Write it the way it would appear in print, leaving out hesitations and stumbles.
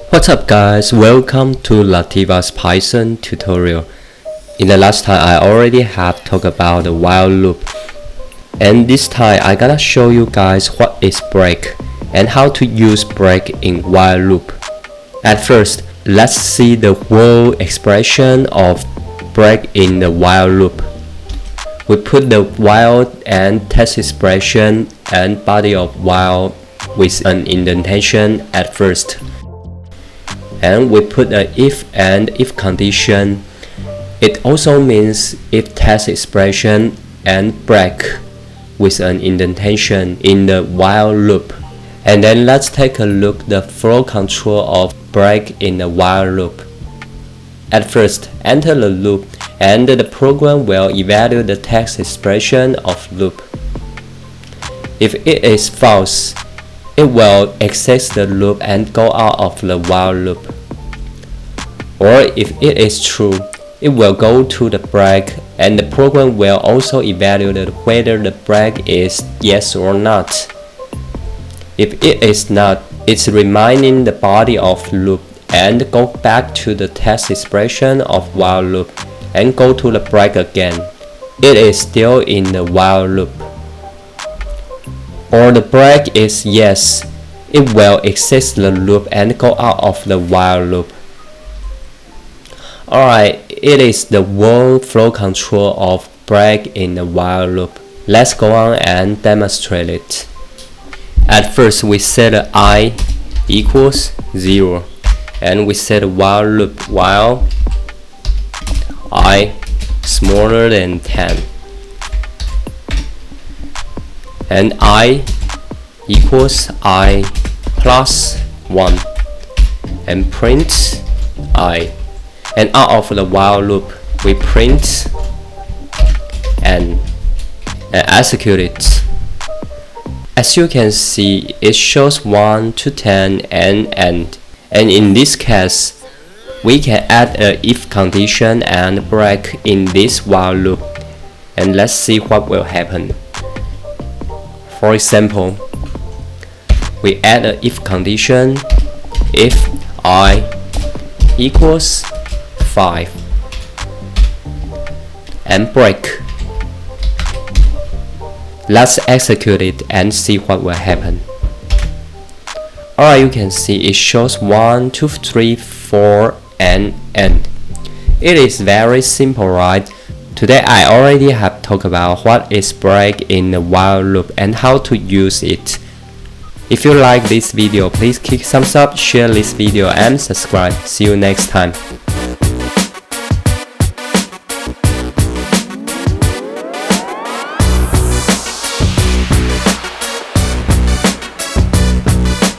What's up guys, welcome to Lativa's Python tutorial. In the last time I already have talked about the while loop, and this time I gonna show you guys what is break and how to use break in while loop. At first, let's see the whole expression of break in the while loop. We put the while and text expression and body of while with an indentation at first. And we put a if and if condition. It also means if text expression and break with an indentation in the while loop. And then let's take a look at the flow control of break in the while loop. At first, enter the loop and the program will evaluate the text expression of loop. If it is false, it will exit the loop and go out of the while loop. Or if it is true, it will go to the break and the program will also evaluate whether the break is yes or not. If it is not, it's reminding the body of loop and go back to the text expression of while loop and go to the break again. It is still in the while loop. Or the break is yes, it will exit the loop and go out of the while loop. Alright, it is the whole flow control of break in the while loop. Let's go on and demonstrate it. At first we set I equals 0 and we set a while loop while I smaller than 10 and I equals I plus 1 and print I, and out of the while loop we print and execute it. As you can see, it shows 1 to 10 and end, and in this case we can add a if condition and break in this while loop, and let's see what will happen. For example, we add a if condition if I equals 5 and break. Let's execute it and see what will happen. Alright, you can see it shows 1, 2, 3, 4 and end. It is very simple, right? Today I already have talked about what is break in the while loop and how to use it. If you like this video, please click thumbs up, share this video and subscribe. See you next time.